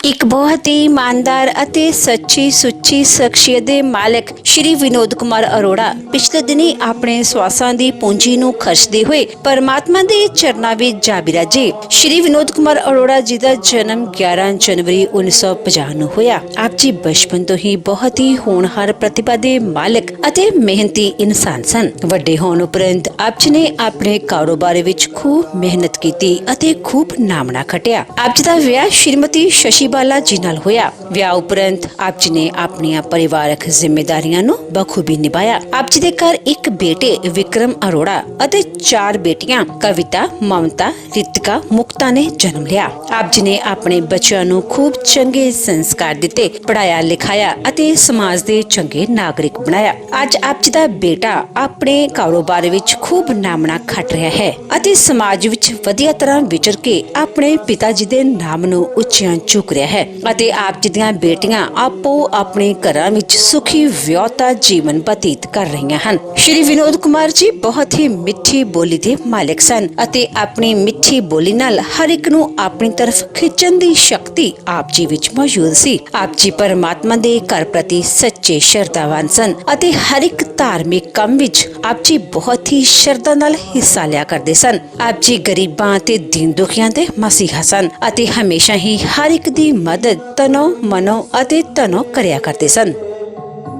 एक बहुत ही ईमानदार ਅਤੇ ਸੱਚੀ ਸੁੱਚੀ ਸ਼ਖਸੀਅਤ ਦੇ ਮਾਲਕ ਸ਼੍ਰੀ ਵਿਨੋਦ ਕੁਮਾਰ ਅਰੋੜਾ ਪਿਛਲੇ ਦਿਨੀ ਆਪਣੇ ਸਵਾਸਾਂ ਦੀ ਪੂੰਜੀ ਨੂੰ ਖਰਚਦੇ ਹੋਏ ਪਰਮਾਤਮਾ ਦੇ ਚਰਨਾਂ ਵਿੱਚ ਜਾ ਬਿਰਾਜੇ। ਸ਼੍ਰੀ ਵਿਨੋਦ ਕੁਮਾਰ ਅਰੋੜਾ ਜੀ ਦਾ ਜਨਮ 11 ਜਨਵਰੀ 1950 ਨੂੰ ਹੋਇਆ। ਆਪ ਜੀ ਬਚਪਨ ਤੋਂ ਹੀ ਬਹੁਤ ਹੀ ਹੋਣਹਾਰ ਪ੍ਰਤਿਭਾ ਦੇ ਮਾਲਕ ਅਤੇ ਮਿਹਨਤੀ ਇਨਸਾਨ ਸਨ। ਵੱਡੇ ਹੋਣ ਉਪਰੰਤ ਆਪ ਜੀ ਨੇ ਆਪਣੇ ਕਾਰੋਬਾਰ ਵਿੱਚ ਖੂਬ ਮਿਹਨਤ ਕੀਤੀ ਅਤੇ ਖੂਬ ਨਾਮਣਾ ਖਟਿਆ। ਆਪ ਜੀ ਦਾ ਵਿਆਹ ਸ਼੍ਰੀਮਤੀ ਸ਼ਸ਼ੀ ਬਾਲਾ ਜੀ ਨਾਲ ਹੋਇਆ। ਵਿਆਹ ਉਪਰੰਤ ਆਪ ਜੀ ਨੇ ਆਪਣੀਆਂ ਪਰਿਵਾਰਕ ਜ਼ਿੰਮੇਵਾਰੀਆਂ ਨੂੰ ਬਖੂਬੀ ਨਿਭਾਇਆ। ਆਪ ਜੀ ਦੇ ਘਰ ਇੱਕ ਬੇਟੇ ਵਿਕਰਮ ਅਰੋੜਾ ਅਤੇ 4 ਬੇਟੀਆਂ ਕਵਿਤਾ, ਮਮਤਾ, ਰਿਤਿਕਾ, ਮੁਕਤਾ ਨੇ ਜਨਮ ਲਿਆ। ਆਪ ਜੀ ਨੇ ਆਪਣੇ ਬੱਚਿਆਂ ਨੂੰ ਖੂਬ ਚੰਗੇ ਸੰਸਕਾਰ ਦਿੱਤੇ, ਪੜਾਇਆ ਲਿਖਾਇਆ ਅਤੇ ਸਮਾਜ ਦੇ ਚੰਗੇ ਨਾਗਰਿਕ ਬਣਾਇਆ। ਅੱਜ ਆਪ ਜੀ ਦਾ ਬੇਟਾ ਆਪਣੇ ਕਾਰੋਬਾਰ ਵਿੱਚ ਖੂਬ ਨਾਮਣਾ ਖੱਟ ਰਿਹਾ ਹੈ ਅਤੇ ਸਮਾਜ ਵਿੱਚ ਵਧੀਆ ਤਰ੍ਹਾਂ ਵਿਚਰ ਕੇ ਆਪਣੇ ਪਿਤਾ ਜੀ ਦੇ ਨਾਮ ਨੂੰ ਉੱਚਿਆਂ ਚੁੱਕ ਰਿਹਾ ਹੈ ਅਤੇ ਆਪ ਜੀ ਦੀਆਂ ਬੇਟੀਆਂ ਆਪੋ ਆਪਣੇ ਘਰਾਂ ਵਿੱਚ ਸੁਖੀ ਵਿਆਹਤਾ ਜੀਵਨ ਬਤੀਤ ਕਰ ਰਹੀਆਂ ਹਨ। ਸ਼੍ਰੀ ਵਿਨੋਦ ਕੁਮਾਰ ਜੀ ਬਹੁਤ ਹੀ ਮਿੱਠੀ ਬੋਲੀ ਦੇ ਮਾਲਕ ਸਨ ਅਤੇ ਆਪਣੀ ਮਿੱਠੀ ਬੋਲੀ ਨਾਲ ਹਰ ਇੱਕ ਨੂੰ ਆਪਣੀ ਤਰਫ ਖਿੱਚਣ ਦੀ ਸ਼ਕਤੀ ਆਪ ਜੀ ਵਿੱਚ ਮੌਜੂਦ ਸੀ। ਆਪ ਜੀ ਪਰਮਾਤਮਾ ਦੇ ਘਰ ਪ੍ਰਤੀ ਸੱਚੇ ਸ਼ਰਧਾਵਾਨ ਸਨ ਅਤੇ ਹਰ ਇੱਕ ਧਾਰਮਿਕ ਕੰਮ ਵਿੱਚ ਆਪ ਜੀ ਬਹੁਤ ਹੀ ਸ਼ਰਧਾ ਨਾਲ ਹਿੱਸਾ ਲਿਆ ਕਰਦੇ ਸਨ। ਆਪ ਜੀ ਗਰੀਬਾਂ ਅਤੇ ਦੀਨ ਦੁਖੀਆਂ ਦੇ ਮਸੀਹਾ ਸਨ ਅਤੇ ਹਮੇਸ਼ਾ ਹੀ ਹਰ ਇੱਕ ਦੀ ਮਦਦ ਤਨੋ ਮਨੋ ਅਤੇ ਤਨੋ ਕਰਿਆ ਕਰਦੇ ਸਨ।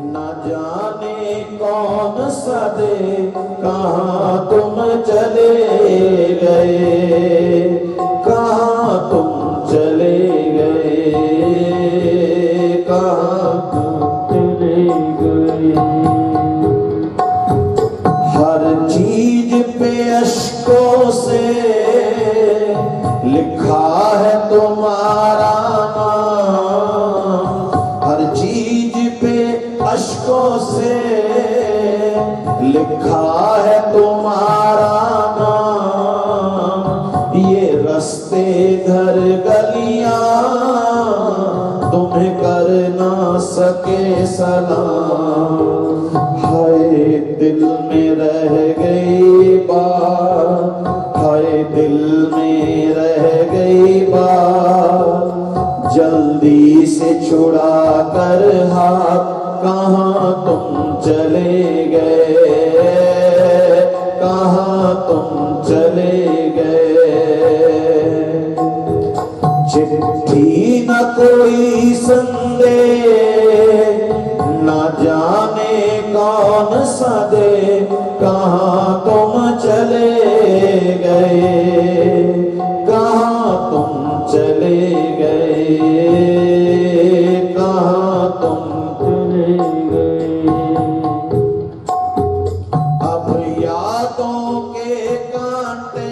ਨਾ ਜਾਣੇ ਕੌਣ ਸਦੇ ਕਹਾਂ ਤੁਮ ਚਲੇ ਗਏ, ਕਹਾਂ ਤੁਮ ਚਲੇ ਗਏ, ਕਹਾਂ ਤੁਮ ਚਲੇ गए। हर चीज पे अश्कों से लिखा है तुम्हारा नाम, हर चीज पे अश्कों से लिखा है तुम्हारा नाम। ये रस्ते घर गलियां तुम्हें कर ना सके सलाम। हाय दिल में रह गई बात, हाय दिल में रह गई बात, जल्दी से छुड़ा कर हाथ कहाँ तुम चले गए, कहाँ तुम चले गए। चिट्ठी न कोई संदेश, ना जाने कौन सा दे, कहाँ तुम चले गए, कहाँ तुम चले गए, कहाँ तुम चले गए। अब यादों के कांटे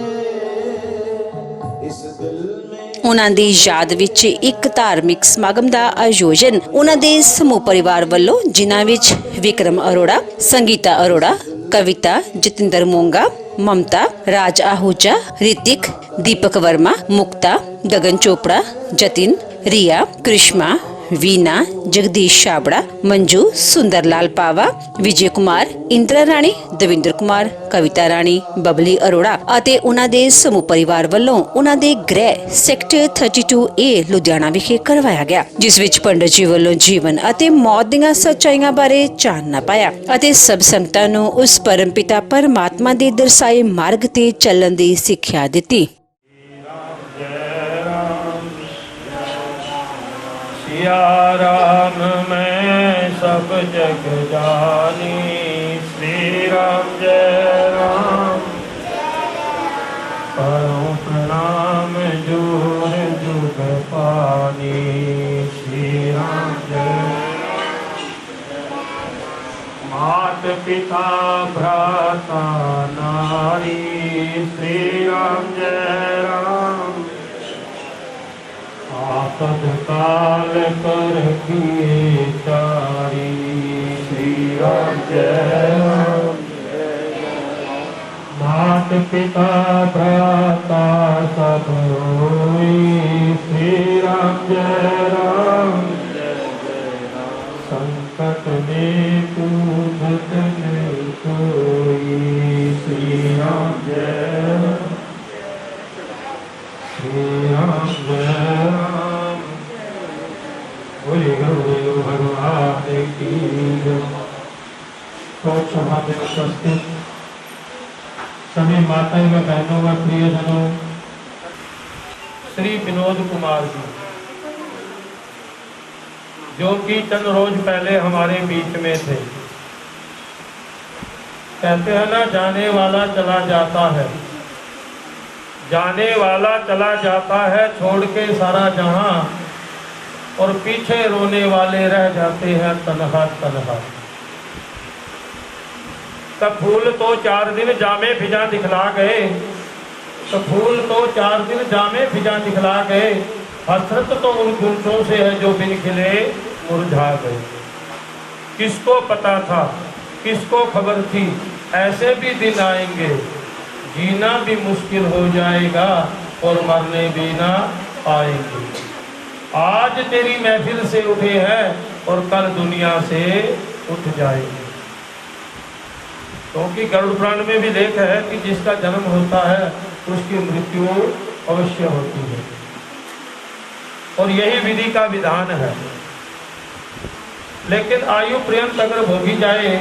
इस दिल में। ਉਹਨਾਂ ਦੀ ਯਾਦ ਵਿੱਚ ਇੱਕ ਧਾਰਮਿਕ ਸਮਾਗਮ ਦਾ ਆਯੋਜਨ ਉਹਨਾਂ ਦੇ ਸਮੂਹ ਪਰਿਵਾਰ ਵੱਲੋਂ, ਜਿਨ੍ਹਾਂ ਵਿੱਚ ਵਿਕਰਮ ਅਰੋੜਾ, ਸੰਗੀਤਾ ਅਰੋੜਾ, ਕਵਿਤਾ, ਜਤਿੰਦਰ ਮੋਂਗਾ, ਮਮਤਾ, ਰਾਜ आहूजा, ਰਿਤਿਕ, ਦੀਪਕ ਵਰਮਾ, ਮੁਕਤਾ, ਗगन ਚੋਪੜਾ, जतिन, रिया, कृष्मा, वीना, जगदीश छाबड़ा, मंजू, सुंदर लाल पावा, विजय कुमार, इंदिरा राणी, दविंदर कुमार, कविता राणी, बबली अरोड़ा ਅਤੇ ਉਹਨਾਂ ਦੇ ਸਮੂਹ ਪਰਿਵਾਰ ਵੱਲੋਂ ਉਹਨਾਂ ਦੇ ਗ੍ਰਹਿ ਸੈਕਟਰ 32A ਲੁਧਿਆਣਾ ਵਿਖੇ ਕਰਵਾਇਆ ਗਿਆ, ਜਿਸ ਵਿੱਚ ਪੰਡਤ ਜੀ ਵੱਲੋਂ ਜੀਵਨ ਅਤੇ ਮੌਤ ਦੀਆਂ ਸੱਚਾਈਆਂ ਬਾਰੇ ਚਾਨਣਾ ਪਾਇਆ ਅਤੇ ਸਭ ਸੰਗਤਾਂ ਨੂੰ ਉਸ ਪਰਮਪਿਤਾ ਪਰਮਾਤਮਾ ਦੇ ਦਰਸਾਏ ਮਾਰਗ ਤੇ ਚੱਲਣ ਦੀ ਸਿੱਖਿਆ ਦਿੱਤੀ। सिया राम मैं सब जग जानी, श्री राम जय राम करो प्रणाम जोर जुग पानी। श्री राम जय मात पिता भ्राता नारी, श्री राम जय राम आपद काल कर किए तारी। श्री राम जय राम मात पिता भ्राता सब होई, श्री राम जय राम संकट ने पूजत नहीं कोई। श्री राम जय राम श्री राम जय राम की जय। शोक सभा में उपस्थित सभी माताएं व बहनों व प्रियजनों, श्री विनोद कुमार जी जो कि चंद रोज पहले हमारे बीच में थे। कहते हैं ना, जाने वाला चला जाता है, जाने वाला चला जाता है छोड़ के सारा जहां, और पीछे रोने वाले रह जाते हैं तन्हा तन्हा। तब फूल तो 4 दिन जामे फिजा दिखला गए, तो फूल तो 4 दिन जामे फिजा दिखला गए, हसरत तो उन गुलशों से है जो बिन खिले मुरझा गए। किसको पता था, किसको खबर थी, ऐसे भी दिन आएंगे, जीना भी मुश्किल हो जाएगा और मरने भी ना आएंगे। आज तेरी महफिल से उठे हैं और कल दुनिया से उठ जाएंगे। क्योंकि गरुड़ पुराण में भी लेख है कि जिसका जन्म होता है उसकी मृत्यु अवश्य होती है, और यही विधि का विधान है। लेकिन आयु पर्यंत अगर भोगी जाए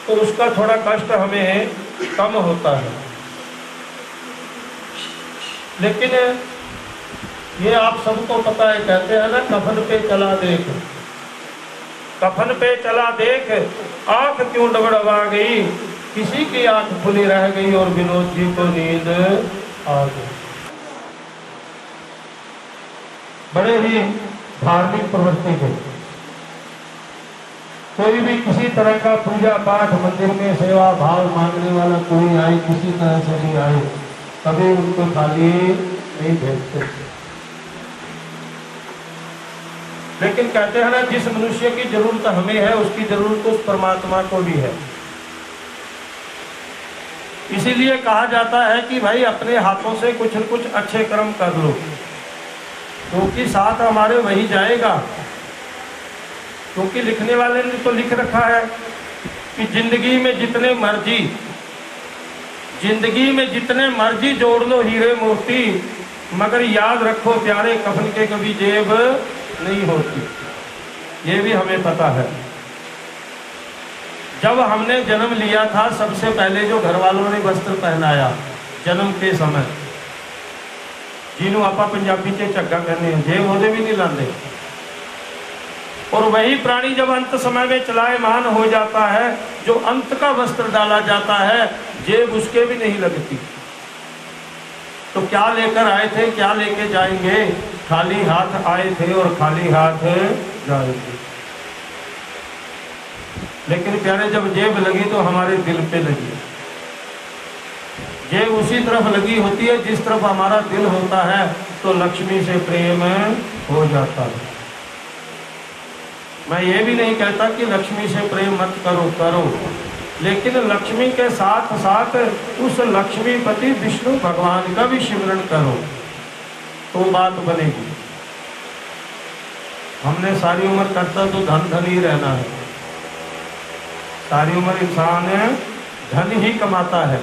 तो उसका थोड़ा कष्ट हमें कम होता है। लेकिन ये आप सबको पता है, कहते हैं ना, कफन पे चला देख, कफन पे चला देख, आंख क्यों डबडबा गई, किसी की आंख खुली रह गई और विनोद जी को नींद आ गई। बड़े ही धार्मिक प्रवृत्ति के, कोई भी किसी तरह का पूजा पाठ मंदिर में सेवा भाव मांगने वाला कोई आए, किसी तरह से भी आए, कभी उनको खाली नहीं भेजते। लेकिन कहते हैं ना, जिस मनुष्य की जरूरत हमें है उसकी जरूरत उस परमात्मा को भी है। इसीलिए कहा जाता है कि भाई अपने हाथों से कुछ न कुछ अच्छे कर्म कर लो, क्योंकि साथ हमारे वही जाएगा। क्योंकि लिखने वाले ने तो लिख रखा है कि जिंदगी में जितने मर्जी जोड़ लो हीरे मोती, मगर याद रखो प्यारे कफन के कभी जेब नहीं होती। ये भी हमें पता है। जब हमने जन्म लिया था, सबसे पहले जो घर वालों ने वस्त्र पहनाया जन्म के समय, जिन्हों आपा पंजाबी च झग्गा कहने, जेब होते भी नहीं लाते। और वही प्राणी जब अंत समय में चलायमान हो जाता है, जो अंत का वस्त्र डाला जाता है, जेब उसके भी नहीं लगती। तो क्या लेकर आए थे, क्या लेके जाएंगे? खाली हाथ आए थे और खाली हाथ जाएंगे। लेकिन प्यारे, जब जेब लगी तो हमारे दिल पे लगी। जेब उसी तरफ लगी होती है जिस तरफ हमारा दिल होता है, तो लक्ष्मी से प्रेम हो जाता है। मैं ये भी नहीं कहता कि लक्ष्मी से प्रेम मत करो, लेकिन लक्ष्मी के साथ साथ उस लक्ष्मीपति विष्णु भगवान का भी सिमरण करो, तो बात बनेगी। हमने सारी उम्र करता तो धन ही रहना है, सारी उम्र इंसान धन ही कमाता है।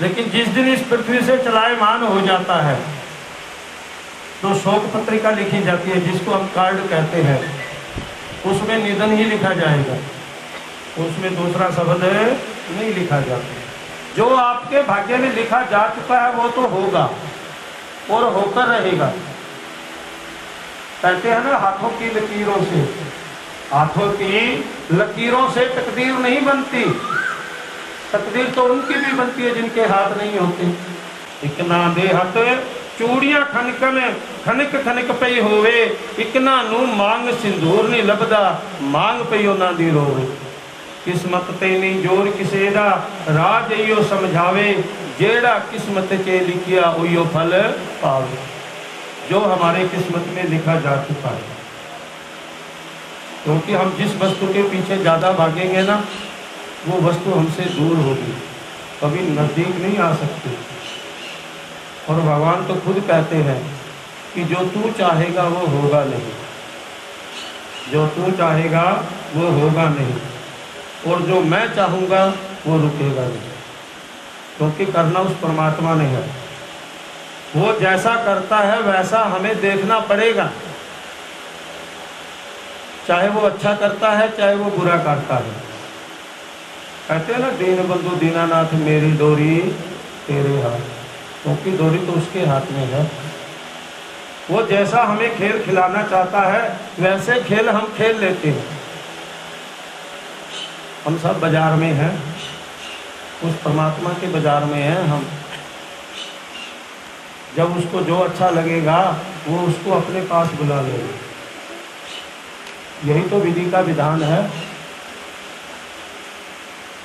लेकिन जिस दिन इस पृथ्वी से चलायमान हो जाता है तो शोक पत्रिका लिखी जाती है, जिसको हम कार्ड कहते हैं, उसमें निधन ही लिखा जाएगा, उसमें दूसरा शब्द नहीं लिखा जाता। जो आपके भाग्य में लिखा जा चुका है वो तो होगा और होकर रहेगा। कहते हैं ना, हाथों की लकीरों से, हाथों की लकीरों से तकदीर नहीं बनती। तकदीर तो उनकी भी बनती है जिनके हाथ नहीं होते। इकना दे हाथ चूड़ियां खनक खनक पई होवे, इकना नू मांग सिंदूर नहीं लभदा, मांग पई उन्हां दी रोवे। किस्मत ते नहीं जोर किसे दा, राज इहो समझावे, जेड़ा किस्मत के लिखिया उयो फल पावे। जो हमारे किस्मत में लिखा जा चुका है, क्योंकि हम जिस वस्तु के पीछे ज़्यादा भागेंगे ना, वो वस्तु हमसे दूर होगी, कभी नज़दीक नहीं आ सकती। और भगवान तो खुद कहते हैं कि जो तू चाहेगा वो होगा नहीं, जो तू चाहेगा वो होगा नहीं, और जो मैं चाहूँगा वो रुकेगा नहीं, क्योंकि करना उस परमात्मा ने है। वो जैसा करता है वैसा हमें देखना पड़ेगा। चाहे वो अच्छा करता है चाहे वो बुरा करता है। कहते हैं ना, दीन बंधु दीनानाथ मेरी डोरी तेरे हाथ, क्योंकि डोरी तो उसके हाथ में है। वो जैसा हमें खेल खिलाना चाहता है वैसे खेल हम खेल लेते हैं। हम सब बाजार में हैं, उस परमात्मा के बाजार में हैं हम। जब उसको जो अच्छा लगेगा वो उसको अपने पास बुला लेगा। यही तो विधि का विधान है।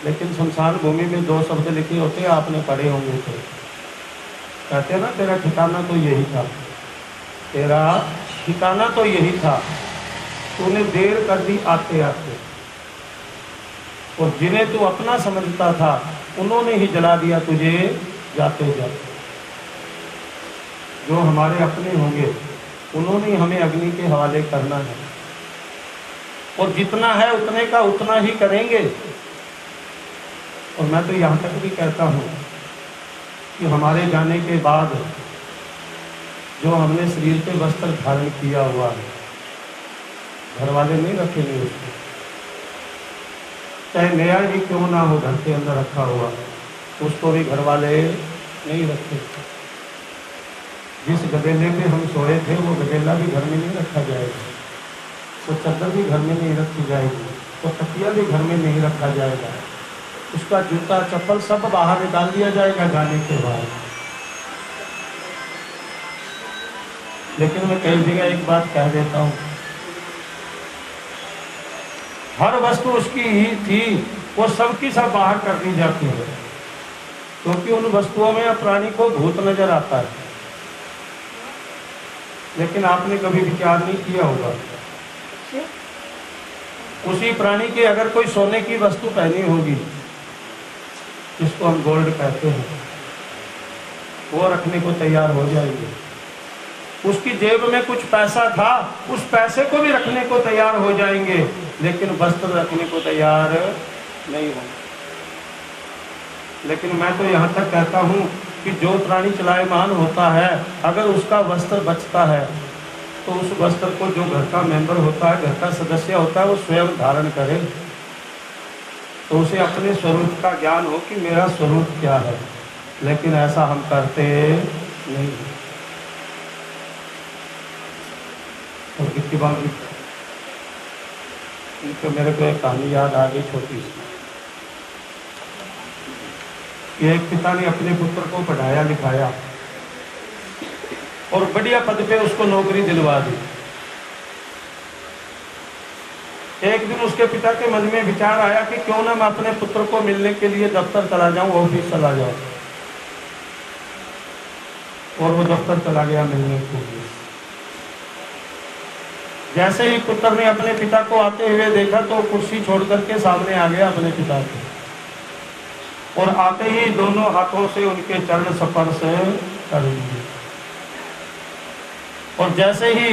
लेकिन संसार भूमि में दो शब्द लिखे होते हैं, आपने पढ़े होंगे तो। कहते हैं ना, तेरा ठिकाना तो यही था, तेरा ठिकाना तो यही था, तूने देर कर दी आते आते। और जिन्हें तू अपना समझता था उन्होंने ही जला दिया तुझे जाते जाते। जो हमारे अपने होंगे उन्होंने हमें अग्नि के हवाले करना है, और जितना है उतने का उतना ही करेंगे। और मैं तो यहाँ तक भी कहता हूँ कि हमारे जाने के बाद जो हमने शरीर पे वस्त्र धारण किया हुआ है, घर वाले नहीं रखेंगे उसको, चाहे नया ही क्यों ना हो घर के अंदर रखा हुआ, उसको भी घर वाले नहीं रखेंगे। जिस गदेले पे हम सोए थे वो गदेला भी घर में नहीं रखा जाएगा, वो चादर भी घर में नहीं रखी जाएगी, वो तकिया भी घर में नहीं रखा जाएगा, उसका जूता चप्पल सब बाहर निकाल दिया जाएगा जाने के बाद। लेकिन मैं कई जगह एक बात कह देता हूँ, हर वस्तु उसकी ही थी, वो सबकी सब बाहर कर दी जाती है, क्योंकि उन वस्तुओं में प्राणी को भूत नजर आता है। लेकिन आपने कभी विचार नहीं किया होगा, उसी प्राणी के अगर कोई सोने की वस्तु पहनी होगी, जिसको हम गोल्ड कहते हैं, वो रखने को तैयार हो जाएगी। उसकी जेब में कुछ पैसा था, उस पैसे को भी रखने को तैयार हो जाएंगे, लेकिन वस्त्र रखने को तैयार नहीं होंगे। लेकिन मैं तो यहाँ तक कहता हूँ कि जो प्राणी चलायमान होता है, अगर उसका वस्त्र बचता है तो उस वस्त्र को जो घर का मेंबर होता है, घर का सदस्य होता है, वो स्वयं धारण करे, तो उसे अपने स्वरूप का ज्ञान हो कि मेरा स्वरूप क्या है। लेकिन ऐसा हम करते नहीं। और कितनी बार इनको मेरे को एक कहानी याद आ गई छोटी सी। एक पिता ने अपने पुत्र को पढ़ाया लिखाया और बढ़िया पद पे उसको नौकरी दिलवा दी। एक दिन उसके पिता के मन में विचार आया कि क्यों ना मैं अपने पुत्र को मिलने के लिए दफ्तर चला जाऊं, ऑफिस चला जाऊं। और वो दफ्तर चला गया मिलने के लिए। जैसे ही पुत्र ने अपने पिता को आते हुए देखा तो कुर्सी छोड़ करके सामने आ गया अपने पिता के, और आते ही दोनों हाथों से उनके चरण स्पर्श कर लिए। और जैसे ही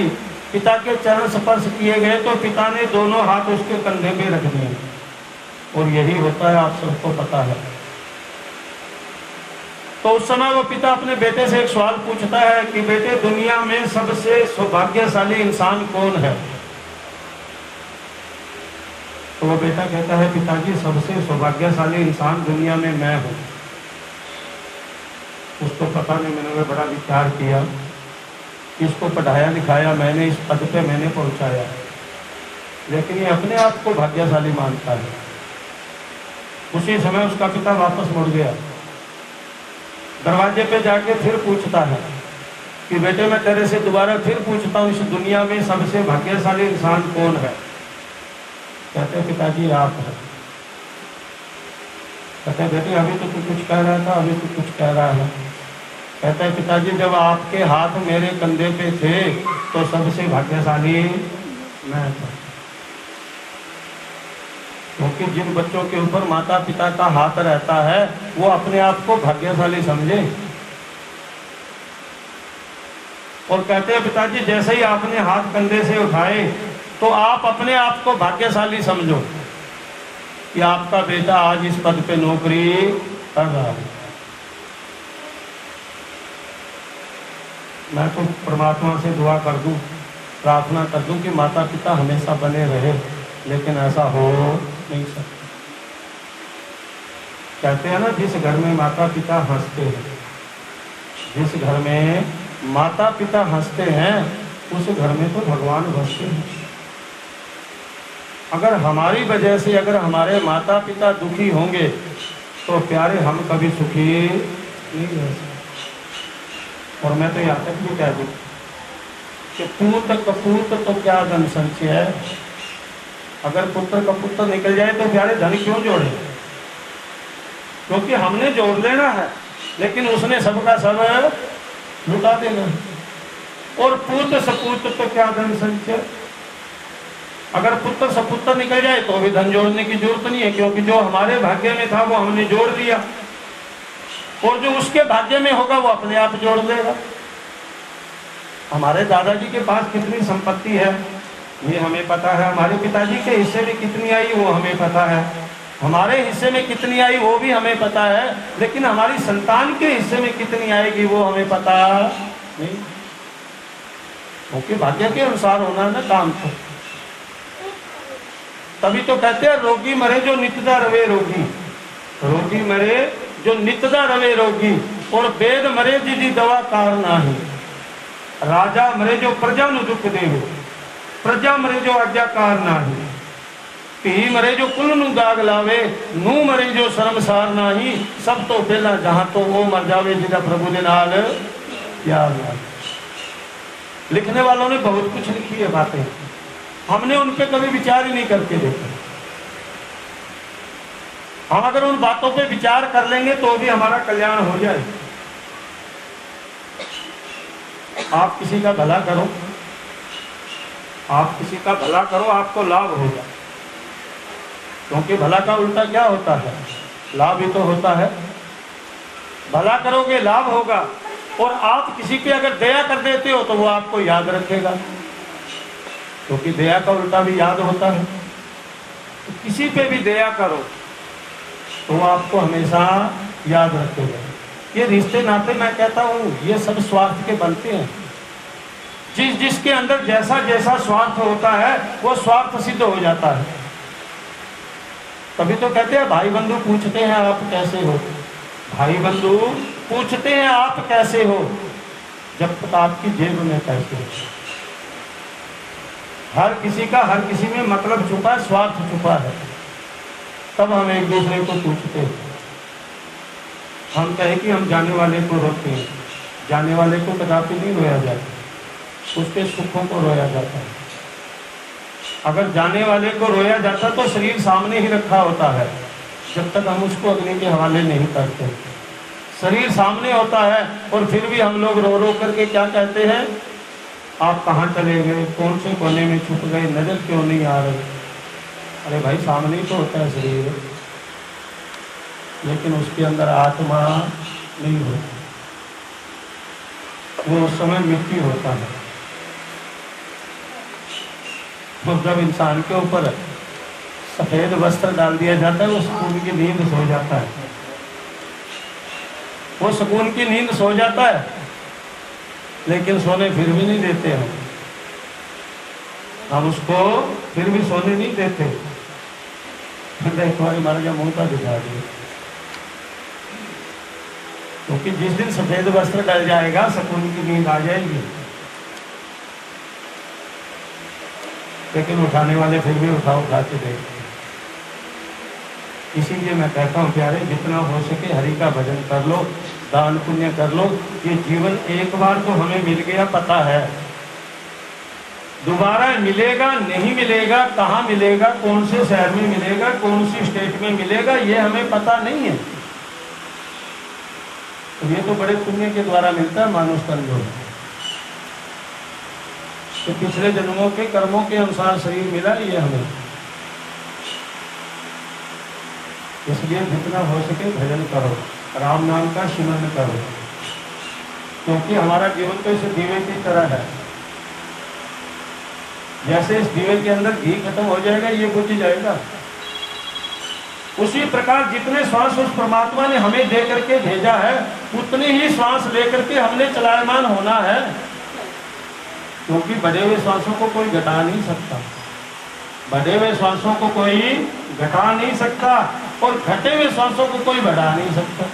पिता के चरण स्पर्श किए गए तो पिता ने दोनों हाथ उसके कंधे पे रख दिए। और यही होता है, आप सबको पता है। तो उस समय वो पिता अपने बेटे से एक सवाल पूछता है कि बेटे, दुनिया में सबसे सौभाग्यशाली इंसान कौन है? तो वो बेटा कहता है, पिताजी सबसे सौभाग्यशाली इंसान दुनिया में मैं हूं। उसको पता नहीं, मैंने बड़ा विचार किया, इसको पढ़ाया लिखाया मैंने, इस पद पे मैंने पहुंचाया, लेकिन ये अपने आप को भाग्यशाली मानता है। उसी समय उसका पिता वापस मुड़ गया। दरवाजे पे जाके फिर पूछता है कि बेटे, मैं तेरे से दोबारा फिर पूछता हूँ, इस दुनिया में सबसे भाग्यशाली इंसान कौन है? कहते पिताजी आप हैं। कहते बेटे, अभी तो तू कुछ कह रहा था, अभी तो कुछ कह रहा है। कहता है पिताजी, जब आपके हाथ मेरे कंधे पे थे तो सबसे भाग्यशाली मैं था। क्योंकि जिन बच्चों के ऊपर माता पिता का हाथ रहता है वो अपने आप को भाग्यशाली समझे। और कहते हैं पिताजी, जैसे ही आपने हाथ कंधे से उठाए तो आप अपने आप को भाग्यशाली समझो कि आपका बेटा आज इस पद पे नौकरी कर रहा है। मैं तो परमात्मा से दुआ कर दूं, प्रार्थना कर दूं कि माता पिता हमेशा बने रहे, लेकिन ऐसा हो नहीं सकता। कहते हैं ना, जिस घर में माता पिता हंसते हैं, जिस घर में माता पिता हंसते हैं उस घर में तो भगवान बसते हैं। अगर हमारी वजह से अगर हमारे माता पिता दुखी होंगे तो प्यारे हम कभी सुखी नहीं रह सकते। और मैं तो यहाँ तक भी कह दूँ कि पूत कपूत तो क्या धन संचय है। अगर पुत्र कपूत निकल जाए तो प्यारे धन क्यों जोड़े, क्योंकि हमने जोड़ लेना है, लेकिन उसने सबका सब लुटा देना है। और पूत सपूत तो क्या धन संचय। अगर पुत्र सपुत्र निकल जाए तो भी धन जोड़ने की जरूरत नहीं है, क्योंकि जो हमारे भाग्य में था वो हमने जोड़ लिया, और जो उसके भाग्य में होगा वो अपने आप जोड़ लेगा। हमारे दादाजी के पास कितनी संपत्ति है ये हमें पता है, हमारे पिताजी के हिस्से में कितनी आई वो हमें पता है, हमारे हिस्से में कितनी आई वो भी हमें पता है, लेकिन हमारी संतान के हिस्से में कितनी आएगी वो हमें पता नहीं, क्योंकि भाग्य के अनुसार होना ना काम तो। तभी तो कहते हैं रोगी मरे जो नित्यदा रवे रोगी, रोगी मरे जो नित्यदा रवे रोगी, और वेद मरे जिदी दवा कार नाही, राजा मरे जो प्रजा नु दुख देवे, प्रजा मरे जो आज्ञाकार नाही, धी मरे जो कुल नु दाग लावे, नू मरे जो शर्मसार नाही, सब तो पहला जहां तो वो मर जावे जिदा प्रभु दे नाल प्यार लागे। लिखने वालों ने बहुत कुछ लिखी है बातें, हमने उन पे कभी विचार ही नहीं करके देखा। हम अगर उन बातों पे विचार कर लेंगे तो भी हमारा कल्याण हो जाए। आप किसी का भला करो, आप किसी का भला करो, आपको लाभ होगा, क्योंकि भला का उल्टा क्या होता है, लाभ ही तो होता है। भला करोगे लाभ होगा, और आप किसी पे अगर दया कर देते हो तो वो आपको याद रखेगा, क्योंकि दया का उल्टा भी याद होता है। तो किसी पे भी दया करो तो वो आपको हमेशा याद रखेगा। ये रिश्ते नाते मैं कहता हूँ ये सब स्वार्थ के बनते हैं। जिसके अंदर जैसा जैसा स्वार्थ होता है वो स्वार्थ सिद्ध हो जाता है। तभी तो कहते हैं भाई बंधु पूछते हैं आप कैसे हो, भाई बंधु पूछते हैं आप कैसे हो, जब तक आपकी जेब में पैसे हो। हर किसी का हर किसी में मतलब छुपा है, स्वार्थ छुपा है, तब हम एक दूसरे को पूछते हैं। हम कहें कि हम जाने वाले को रोते हैं, जाने वाले को कदापि नहीं रोया जाता, उसके सुखों को रोया जाता है। अगर जाने वाले को रोया जाता तो शरीर सामने ही रखा होता है, जब तक हम उसको अग्नि के हवाले नहीं करते। शरीर सामने होता है और फिर भी हम लोग रो रो करके क्या कहते हैं, आप कहाँ चले गए, कौन से कोने में छुप गए, नजर क्यों नहीं आ रही। अरे भाई सामने ही तो होता है शरीर, लेकिन उसके अंदर आत्मा नहीं होती, वो उस समय मिट्टी होता है। तो जब इंसान के ऊपर सफेद वस्त्र डाल दिया जाता है वो सुकून की नींद सो जाता है, वो सुकून की नींद सो जाता है, लेकिन सोने फिर भी नहीं देते हम उसको फिर भी सोने नहीं देते। देखो हमारे क्या मुंह का दिखा दिए, क्योंकि जिस दिन सफेद वस्त्र डल जाएगा सुकून की नींद आ जाएगी, लेकिन उठाने वाले फिर भी उठा के देखते। इसीलिए मैं कहता हूँ प्यारे, जितना हो सके हरि का भजन कर लो, दान पुण्य कर लो। ये जीवन एक बार तो हमें मिल गया पता है, दोबारा मिलेगा नहीं मिलेगा, कहाँ मिलेगा, कौन से शहर में मिलेगा, कौन सी स्टेट में मिलेगा, ये हमें पता नहीं है। तो ये तो बड़े पुण्य के द्वारा मिलता है मानुष तन। तो पिछले जन्मों के कर्मों के अनुसार शरीर मिला ये हमें, इसलिए जितना हो सके भजन करो, राम नाम का सिमरन करो, क्योंकि हमारा जीवन तो इस दीवे की तरह है। जैसे इस दीवे के अंदर घी खत्म हो जाएगा ये बुझ जाएगा, उसी प्रकार जितने श्वास उस परमात्मा ने हमें दे करके भेजा है उतने ही श्वास लेकर के हमने चलायमान होना है। क्योंकि बढ़े हुए श्वासों को कोई घटा नहीं सकता, बढ़े हुए श्वासों को कोई घटा नहीं सकता और घटे हुए श्वासों को कोई बढ़ा नहीं सकता।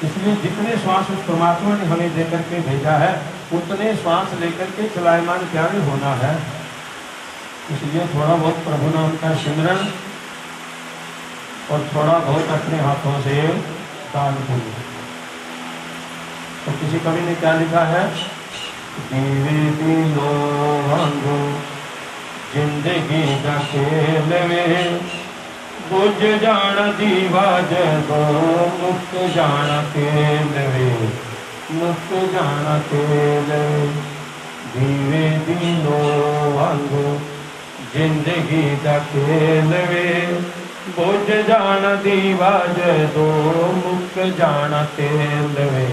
इसलिए जितने श्वास उस परमात्मा ने हमें देकर के भेजा है उतने श्वास लेकर के चलायमान क्या नहीं होना है। इसलिए थोड़ा बहुत प्रभु नाम का सिमरन और थोड़ा बहुत अपने हाथों से दान पुण्य। तो किसी कवि ने क्या लिखा है, दीवे दीनो वांगो जिंदगी का खेल में बुझ जान दीवा जगो मुक्त जान तेल वे मुक्त जान तेल दीवे दीनो वांगो जिंदगी का खेल वे बुझ जान दीवा जगो मुक्त जान तेल वे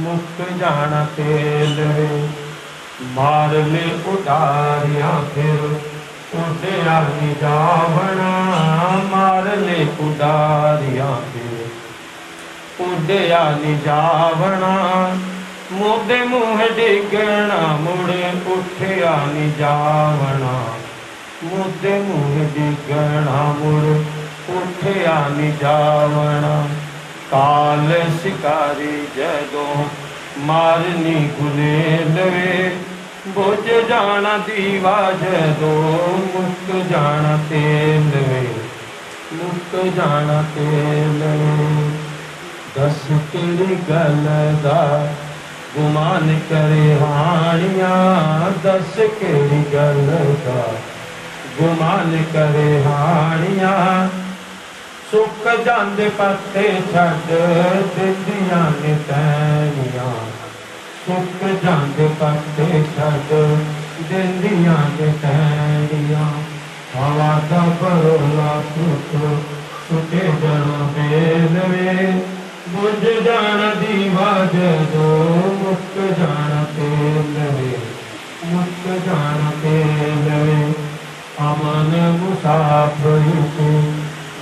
मुक्त जान तेल वे मार ले उडारिया फिर उड़िया निजावना मार ले उडारिया फिर उड़िया निजावना मोदे मुँह डिगना मुड़े उठिया निजावना मोदे मुँह डिगना मुड़ उठिया निजावना काल शिकारी जदों मारनी गुलेल वे बुझ जाना दीवा जदो मुक्त जाना तेल वे मुक्त जाना तेल वे दस तेरी गल दा गुमान करे हानिया दस केड़ी गल दा गुमान करे हानिया सुख जांदे पत्ते छड़ दिंदियां ने तैनिया सुख जांदे पत्ते छड़ दिंदियां ने तैनिया हवा दा बरोला सुटे जड़ों बेल वे बुझ जाना दीवा जदो मुक्त जाना तेल वे मुक्त जाना तेल वे अमन मुसाफरी को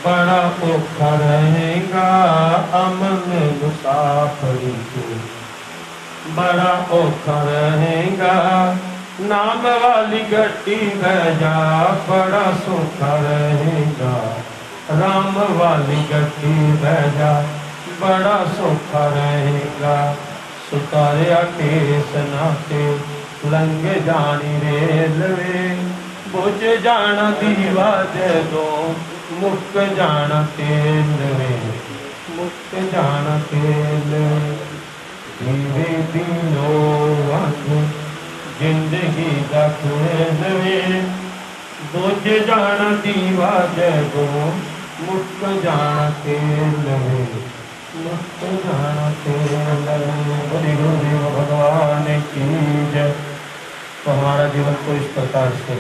बड़ा औखा रहेगा अमन मुसाफरी को बड़ा औखा रहेगा नाम वाली गड्डी भेजा बड़ा सौखा रहेगा राम वाली गड्डी भेजा बड़ा सौखा रहेगा सुतारिया के सनाते लंग जानी रेलवे बुझ जाना दीवा जदो मुक्त जाना तेल वे मुक्त जाना तेल दीवे दीनो वांग जिंदगी दा खेल वे बुझ जाना दीवा जदो मुक्त जाना तेल वे मुक्त जाना तेल वे गुरुदेव भगवान की जय। तो हमारा जीवन को इस प्रकार से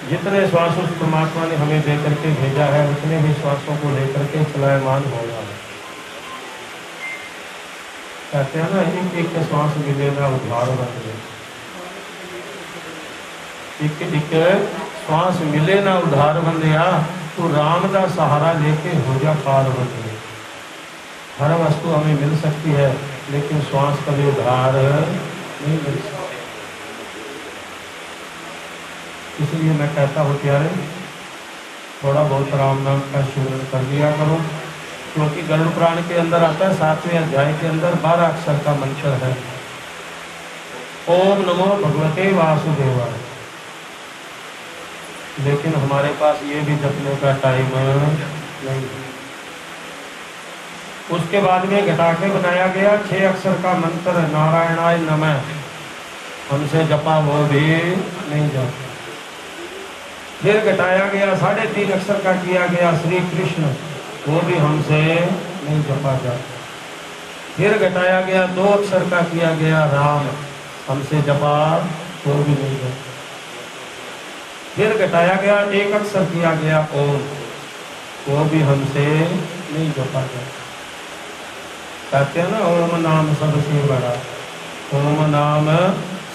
जितने श्वास उस परमात्मा ने हमें देकर के भेजा है उतने ही श्वासों को लेकर के चलायमान होना है। कहते हैं ना एक एक श्वास मिले ना उद्धार बन एक एक श्वास मिले ना उद्धार बन गया तो राम का सहारा लेके हो जा पार बन गए। हर वस्तु हमें मिल सकती है लेकिन श्वास का भी उद्धार नहीं मिल सकता। इसलिए मैं कहता हूँ प्यारे थोड़ा बहुत राम नाम का स्मरण कर लिया करो, क्योंकि गरुड़ पुराण के अंदर आता है 7वें अध्याय के अंदर 12 अक्षर का मंत्र है ओम नमो भगवते वासुदेवाय। लेकिन हमारे पास ये भी जपने का टाइम नहीं। उसके बाद में घटा के बनाया गया 6 अक्षर का मंत्र नारायणाय नमः, हमसे जपा वो भी नहीं जाता। फिर घटाया गया 3.5 अक्षर का किया गया श्री कृष्ण, वो भी हमसे नहीं जपा जाता। फिर घटाया गया 2 अक्षर का किया गया राम, हमसे जपा वो भी नहीं जाता। फिर घटाया गया 1 अक्षर किया गया ओम, वो भी हमसे नहीं जपा जाता। कहते हैं ना ओम नाम सबसे बड़ा, ओम नाम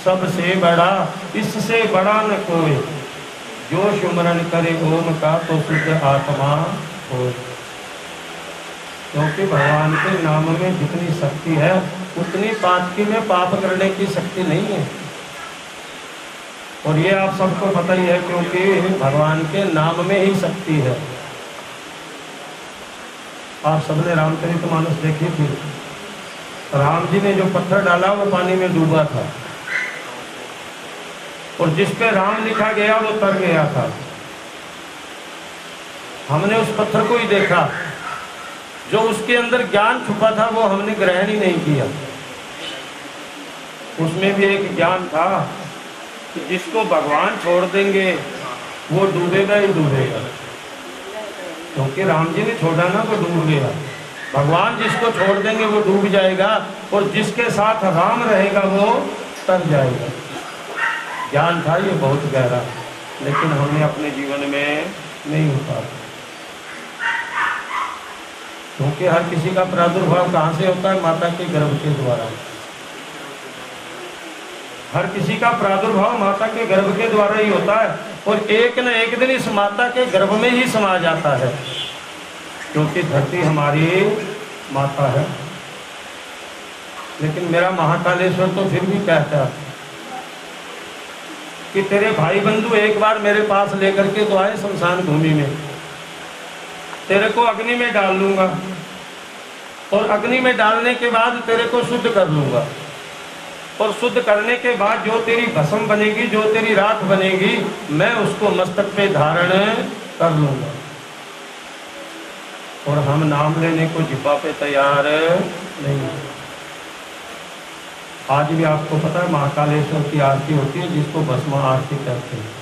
सबसे बड़ा, इससे बड़ा न कोई, जो सुमरन करे ओम का तो शुद्ध आत्मा हो। क्योंकि भगवान के नाम में जितनी शक्ति है उतनी पातकी में पाप करने की शक्ति नहीं है। और ये आप सबको पता ही है, क्योंकि भगवान के नाम में ही शक्ति है। आप सबने रामचरितमानस देखी थी। राम जी ने जो पत्थर डाला वो पानी में डूबा था, और जिस पे राम लिखा गया वो तर गया था। हमने उस पत्थर को ही देखा, जो उसके अंदर ज्ञान छुपा था वो हमने ग्रहण ही नहीं किया। उसमें भी एक ज्ञान था कि जिसको भगवान छोड़ देंगे वो डूबेगा ही डूबेगा, क्योंकि राम जी ने छोड़ा ना तो डूब गया। भगवान जिसको छोड़ देंगे वो डूब जाएगा, और जिसके साथ राम रहेगा वो तर जाएगा। ज्ञान था ये बहुत गहरा, लेकिन हमने अपने जीवन में नहीं उतारा, क्योंकि हर किसी का प्रादुर्भाव कहाँ से होता है? माता के गर्भ के द्वारा। हर किसी का प्रादुर्भाव माता के गर्भ के द्वारा ही होता है, और एक न एक दिन इस माता के गर्भ में ही समा जाता है, क्योंकि धरती हमारी माता है। लेकिन मेरा महाकालेश्वर तो फिर भी कहता है कि तेरे भाई बंधु एक बार मेरे पास लेकर के तो आए शमशान भूमि में, तेरे को अग्नि में डाल लूंगा, और अग्नि में डालने के बाद तेरे को शुद्ध कर लूंगा, और शुद्ध करने के बाद जो तेरी भस्म बनेगी, जो तेरी राख बनेगी, मैं उसको मस्तक पे धारण कर लूंगा। और हम नाम लेने को जिपा पे तैयार नहीं। आज भी आपको पता है महाकालेश्वर की आरती होती है, जिसको भस्म आरती कहते हैं।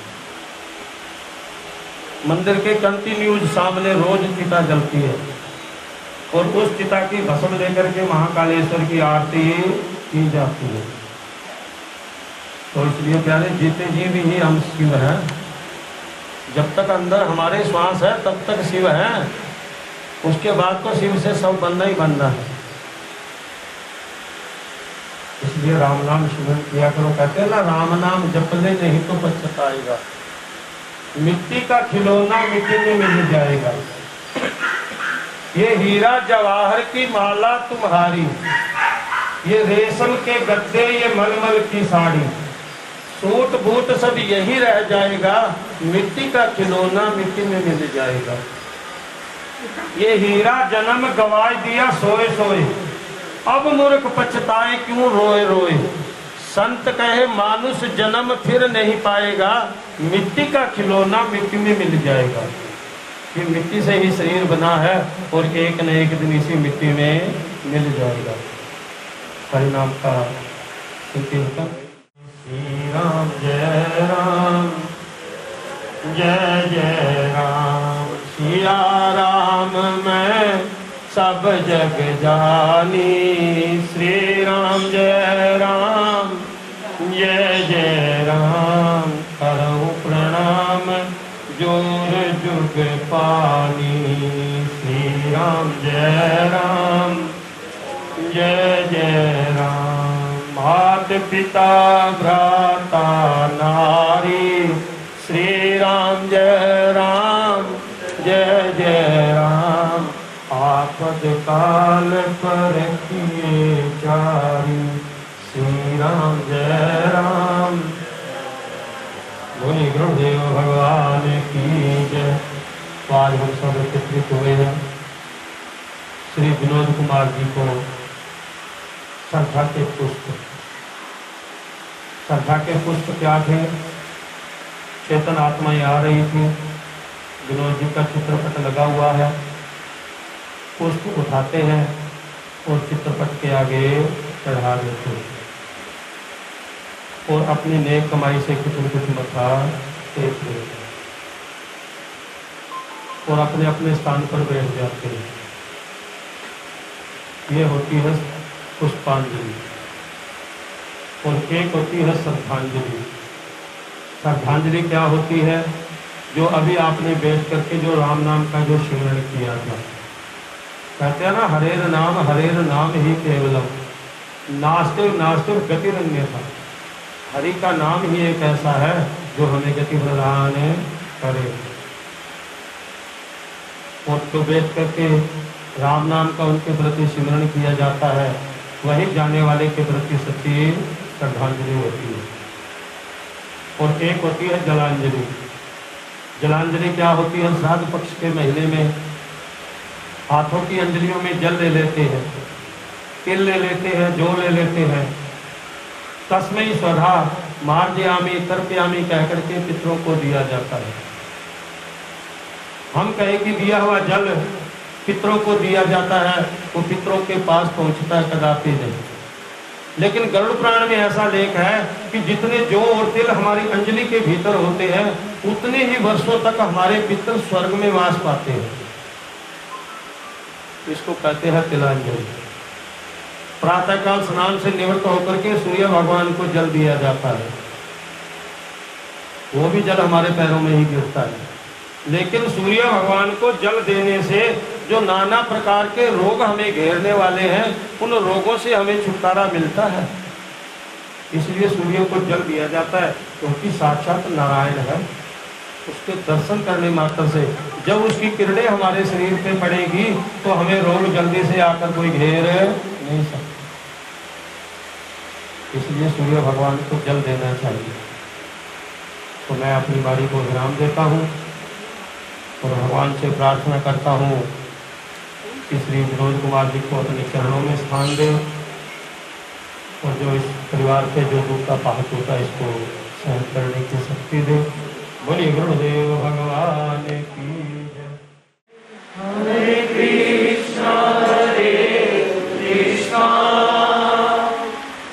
मंदिर के कंटिन्यूज सामने रोज चिता जलती है, और उस चिता की भस्म लेकर के महाकालेश्वर की आरती की जाती है। तो इसलिए प्यारे, जीते जी भी ही हम शिव हैं। जब तक अंदर हमारे श्वास है तब तक शिव हैं, उसके बाद तो शिव से सब बनना ही बनना है। इसलिए राम नाम स्मरण किया करो। कहते हैं ना, राम नाम जप ले नहीं तो पछताएगा। मिट्टी का खिलौना मिट्टी में मिल जाएगा। ये हीरा जवाहर की माला तुम्हारी, ये रेशम के गद्दे, ये मलमल की साड़ी, सूट बूट सब यही रह जाएगा। मिट्टी का खिलौना मिट्टी में मिल जाएगा। ये हीरा जन्म गवाए दिया सोए सोए, अब मूर्ख पछताए क्यों रोए रोए। संत कहे मानुष जन्म फिर नहीं पाएगा, मिट्टी का खिलौना मिट्टी में मिल जाएगा। ये मिट्टी से ही शरीर बना है, और एक न एक दिन इसी मिट्टी में मिल जाएगा। हरिनाम का कीर्तन। श्री राम जय राम, जय जय राम। सिया राम मैं सब जग जानी, श्री राम जय राम, जय जय राम। करऊं प्रणाम जोर जुग पानी, श्री राम जय राम, जय जय राम। मात पिता भ्राता नारी, श्री राम जय राम, जय जय राम। आपद काल पर किए चारी, श्री राम जय राम। बोलिए गुरुदेव भगवान की जय। तो आज हम सब एकत्रित हुए हैं श्री विनोद कुमार जी को श्रद्धा के पुष्प। श्रद्धा के पुष्प क्या थे? चेतन आत्माएं आ रही थी, विनोद जी का चित्रपट लगा हुआ है, पुष्प उठाते हैं और चित्रपट के आगे चढ़ा देते हैं, और अपनी नेक कमाई से कुछ न कुछ मथा टेक लेते हैं, और अपने अपने स्थान पर बैठ जाते हैं। ये होती है पुष्पांजलि, और एक होती है श्रद्धांजलि। श्रद्धांजलि क्या होती है? जो अभी आपने बैठ करके जो राम नाम का जो स्मरण किया था, कहते हैं ना, हरेर नाम ही केवलम, नास्ते नास्ते गतिरन्य था। हरि का नाम ही एक ऐसा है जो हमें गति प्रदान करे। और तो बैठ करके राम नाम का उनके प्रति सिमरण किया जाता है, वही जाने वाले के प्रति सच्ची श्रद्धांजलि होती है। और एक होती है जलांजलि। जलांजलि क्या होती है? श्राद्ध पक्ष के महीने में हाथों की अंजलियों में जल ले लेते हैं, तिल ले लेते हैं, जौ ले लेते हैं, तस्मै स्वधा मार्जयामी तर्पयामी कह करके पितरों को दिया जाता है। हम कहें कि दिया हुआ जल पितरों को दिया जाता है, वो पितरों के पास पहुंचता है कदापि नहीं। लेकिन गरुड़ पुराण में ऐसा लेख है कि जितने जौ और तिल हमारी अंजलि के भीतर होते हैं, उतने ही वर्षों तक हमारे पितर स्वर्ग में वास पाते हैं। इसको कहते हैं तिलांजलि। प्रातःकाल स्नान से निवृत्त होकर के सूर्य भगवान को जल दिया जाता है, वो भी जल हमारे पैरों में ही गिरता है। लेकिन सूर्य भगवान को जल देने से जो नाना प्रकार के रोग हमें घेरने वाले हैं, उन रोगों से हमें छुटकारा मिलता है। इसलिए सूर्य को जल दिया जाता है, क्योंकि साक्षात नारायण है। उसके दर्शन करने मात्र से जब उसकी किरणें हमारे शरीर पे पड़ेगी तो हमें रोग जल्दी से आकर कोई घेर नहीं सकता। इसलिए सूर्य भगवान को जल देना चाहिए। तो मैं अपनी बारी को विराम देता हूँ और भगवान से प्रार्थना करता हूँ कि श्री विनोद कुमार जी को अपने चरणों में स्थान दें और जो इस परिवार के जो दुख का पाहक होता है इसको सहन करने की शक्ति दे। बोलिए गुरुदेव भगवान की जय। हरे कृष्णा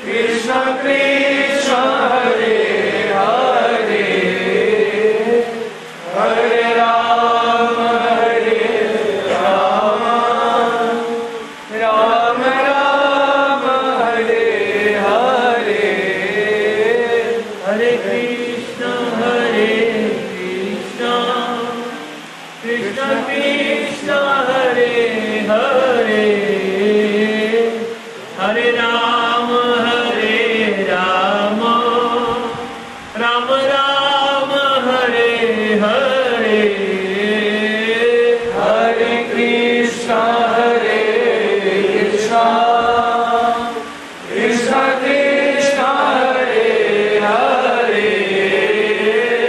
कृष्ण कृष्ण हरे हरे, हरे राम राम राम हरे हरे, हरे कृष्ण कृष्ण कृष्ण हरे हरे, हरे राम राम राम हरे हरे, हरे कृष्ण कृष्ण कृष्ण हरे हरे, हरे राम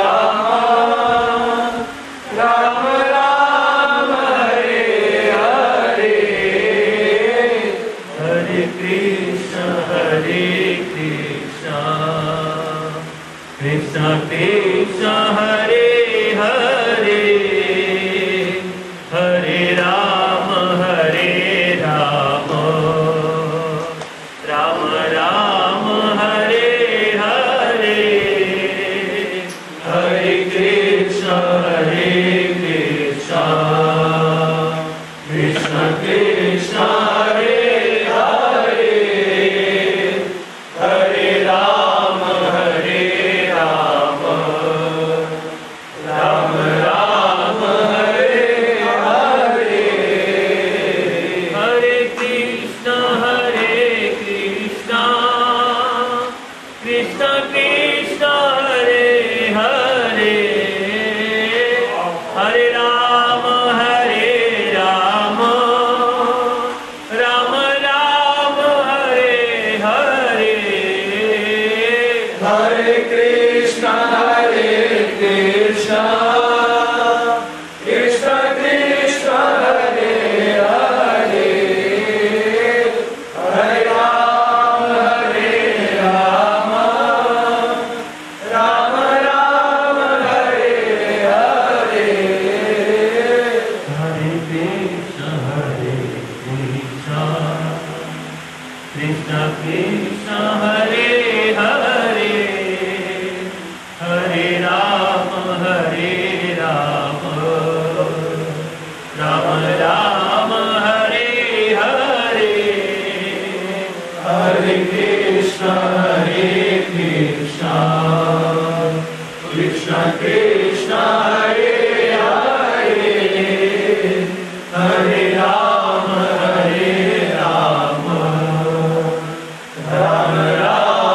राम राम हरे हरे, हरे कृष्ण कृष्ण कृष्ण हरे हरे, हरे राम राम राम हरे हरे, हरे कृष्ण कृष्ण कृष्ण हरे हरे, हरे राम राम राम हरे हरे, हरे कृष्ण कृष्ण कृष्ण हरे हरे, हरे राम राम राम हरे हरे, हरे कृष्ण कृष्ण कृष्ण हरे हरे, हरे राम राम राम हरे हरे, हरे कृष्ण कृष्ण कृष्ण हरे हरे, हरे राम राम राम हरे हरे, हरे कृष्ण कृष्ण कृष्ण हरे हरे, हरे राम राम राम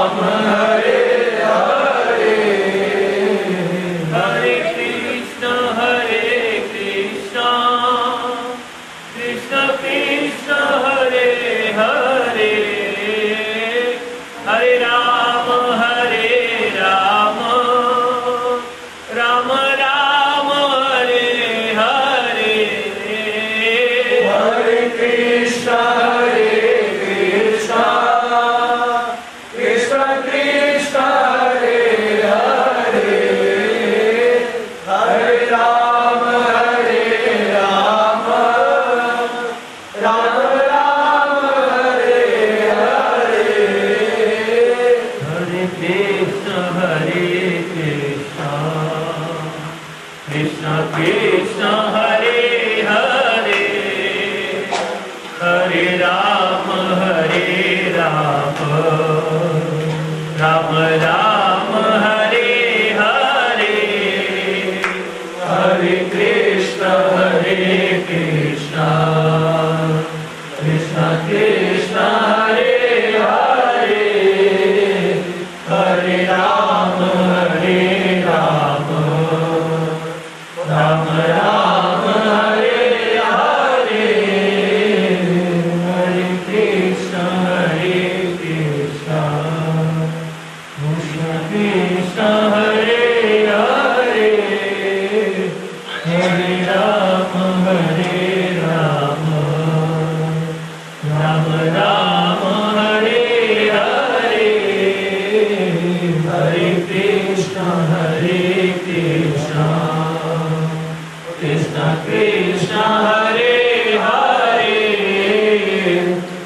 कृष्ण हरे हरे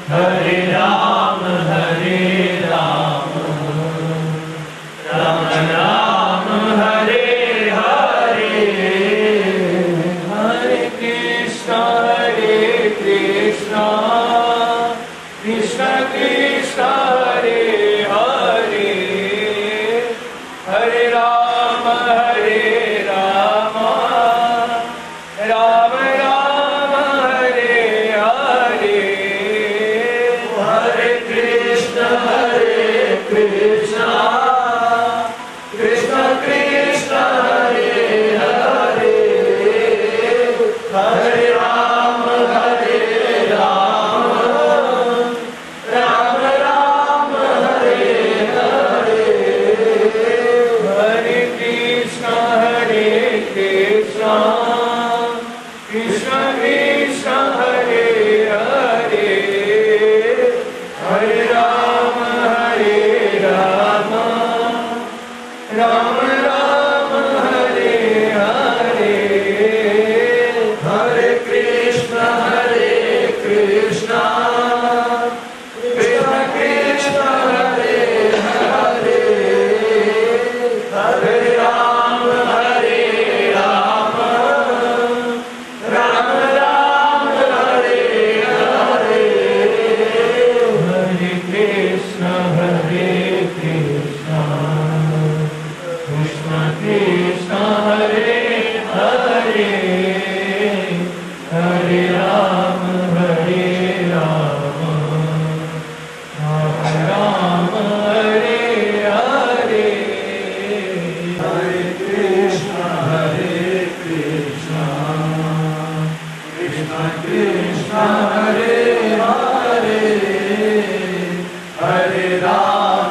हरे राम राम राम हरे हरे हरे कृष्ण कृष्ण कृष्ण हरे हरे हरे राम राम राम हरे हरे हरे कृष्ण कृष्ण कृष्ण कृष्ण हरे हरे हरे राम राम राम हरे हरे हरे कृष्ण कृष्ण कृष्ण कृष्ण हरे हरे हरे राम राम राम हरे हरे हरे कृष्ण कृष्ण कृष्ण कृष्ण हरे हरे हरे राम राम राम हरे हरे हरे कृष्ण कृष्ण कृष्ण हरे हरे हरे राम राम हरे हरे हरे कृष्ण कृष्ण कृष्ण हरे हरे हरे राम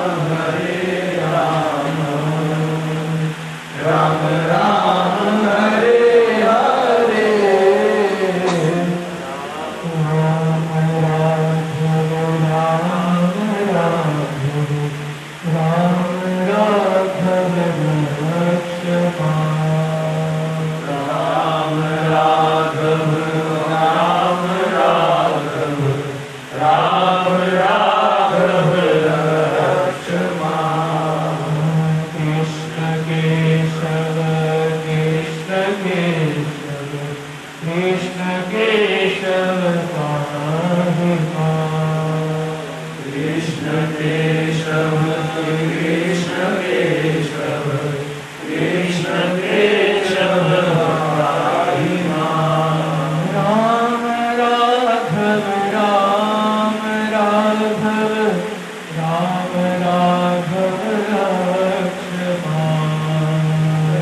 राम हरे हरे कृष्ण केशव पाहि कृष्ण केशव कृष्ण केशव कृष्ण केशव पाहि राम राघव राम राघव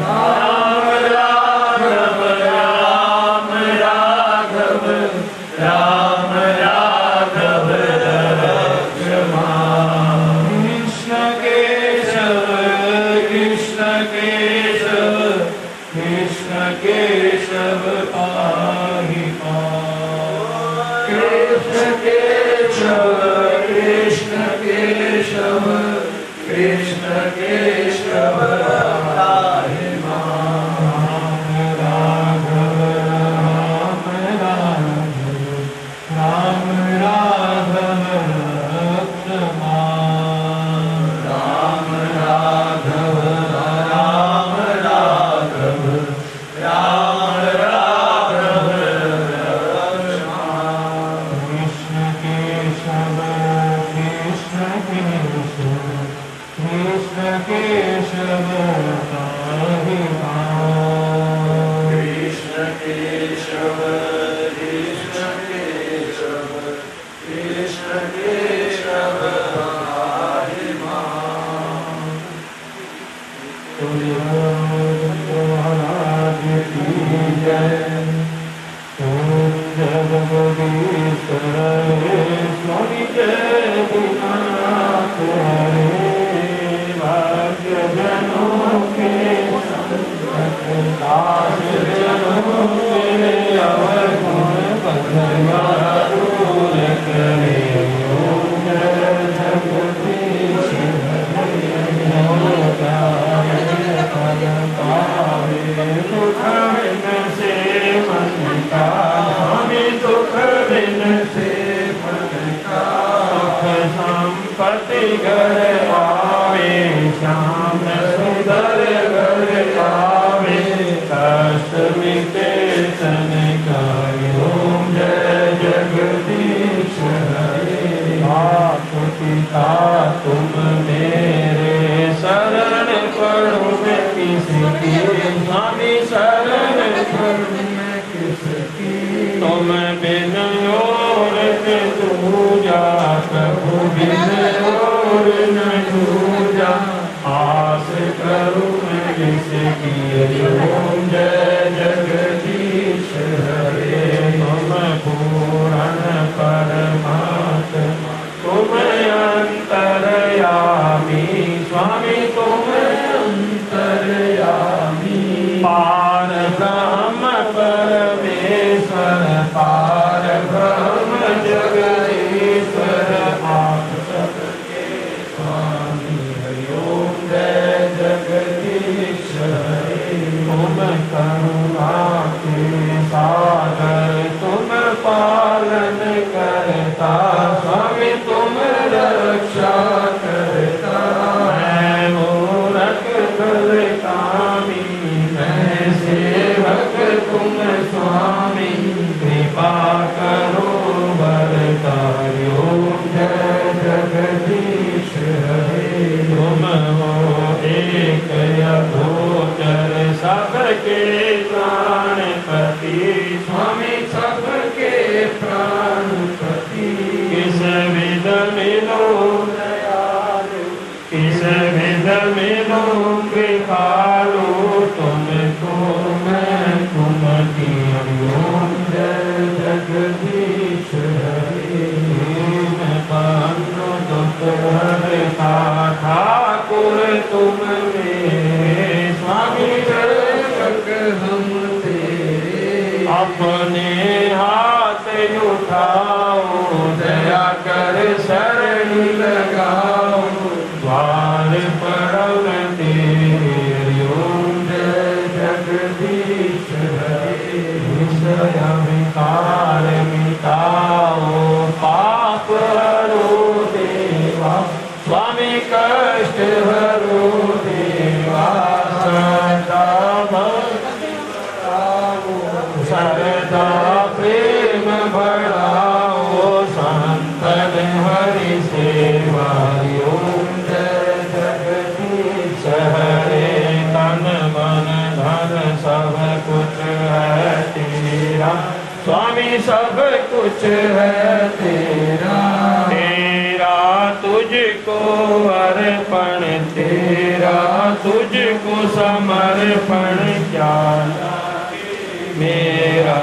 राम राघव राम राघव कृष्ण केशव कृष्ण केशव कृष्ण केशव पाहि कृष्ण केशव कृष्ण केशव कृष्ण केशव पाहि राम राघव राम राघव राम राघव राम राघव कृष्ण केशव कृष्ण केशव कृष्ण केशव पाहि कृष्ण केशव कृष्ण केशव कृष्ण केशव पाहि महाराज की जय। ओम जगदीश्वर स्वामी जय दीनानाथ हरे भाग्य जनों के संत दास जनों के अवध घर आवे, श्याम सुंदर घर आवे, कष्ट मिटे तन काई। ओम जय जगदीश हरे। आप पिता तुम मेरे, शरण पढ़ो मैं किसकी, स्वामी शरण पढ़ो मैं किसकी। तुम बिन और न दूजा, प्रभु बिन और न दूजा, आस करूं मैं किसकी। ओम जय जगदीश हरे। तुम पूर्ण परमात्मा, तुम अंतर्यामी, स्वामी तुम अंतर्यामी। पार ब्रह्म परमेश्वर, पार ब्रह्म जगदीश्वर, आप सबके स्वामी। हरि ओम जय जगदीश हरे। तुम करुणा के सागर, तुम पालन करता, स्वामी तुम रक्षा करता। मैं मूरख कुल कामी, मैं सेवक तुम स्वामी, कृपा करो बरतारी। ओम जय जगदीश हरे। तुम हो एक अगोचर, सबके प्राणपति, स्वामी सबके प्राणपति। किस विध मिलो दयालु, किस विध मिलो कृपालु, तुमको मैं तुम की। ओम जय जगदीश हरे। पांडु दुख हरता, ठाकुर तुम मेरे, स्वामी रक्षक हम तेरे। अपने हाथ उठाओ, दया कर शरण लगाओ, द्वार पड़ल तेरे। ओम जय जगदीश हरे। विषय विकार मिटाओ, पाप हरो देवा, स्वामी कष्ट हरो देवा। सदा भक्ति बढ़ाओ, सरदा प्रेम बढ़ाओ, संतन हरि सेवा। ओम जय जगदीश हरे। तन मन धन सब कुछ है तेरा, स्वामी सब कुछ है तेरा। तेरा तुझको अर्पण, तेरा तुझको समर्पण, क्या मेरा।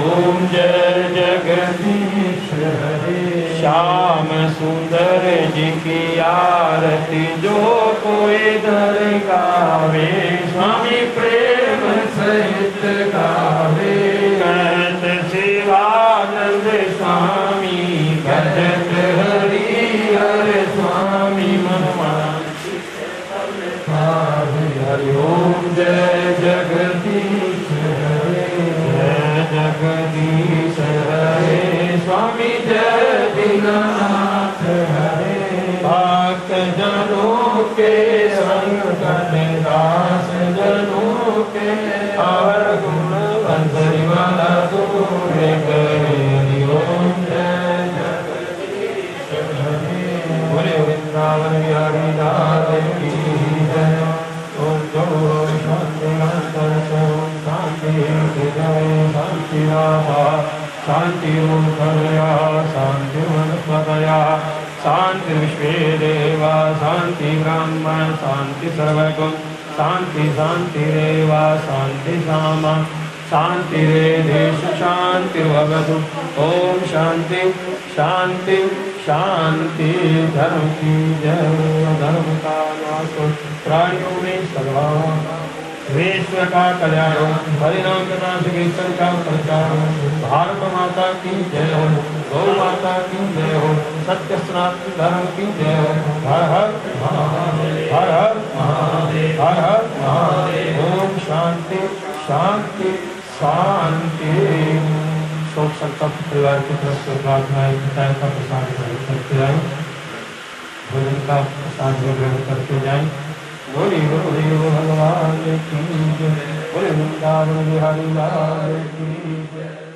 ओम जय जगदीश हरे। श्याम सुंदर जी की आरती जो कोई दर गावे, स्वामी प्रेम सहित गावे। कहत शिवानंद स्वामी, कहत हरि हर स्वामी, मनमानी हरि। ओम जय जगदीश हरे। जय जगदीश हरे। स्वामी जय दीनानाथ हरे। भक्त जनों के संकट, दास जनों के और गुण बंसरी वाला दूर करे। ओम जय जगदीश हरे। बोले वृंदावन बिहारी लाल की जय। ओम जो शांति अंतर शांति हृदय, शांति राधा, शांति रूपया, शांति वनस्पतया, शांति विश्वे देवा, शांति ब्रह्म, शांति सर्वगुण, शांति शांति रेवा, शांति सामा, शांति देश, शांति भवतु। ओम शांति शांति शांति। धर्म की जय। धर्म का नाश हो, प्राणियों में सदा विश्व का कल्याण हो, हरिनाम कथा कीर्तन का प्रचार हो। भारत माता की जय हो, गौ माता की जय हो, सत्य सनातन धर्म की जय हो। हर हर महादेव, हर हर महादेव, हर हर महादेव। ओम शांति शांति शांति। शोक संतप्त परिवार की तरफ से प्रार्थनाएं पिताएं का प्रसाद करते आए। भोजन का प्रसाद ग्रहण करते जाएं। बोले गुरुदेव भगवान की जय, बोले वृंदावन बिहारी लाल की जय।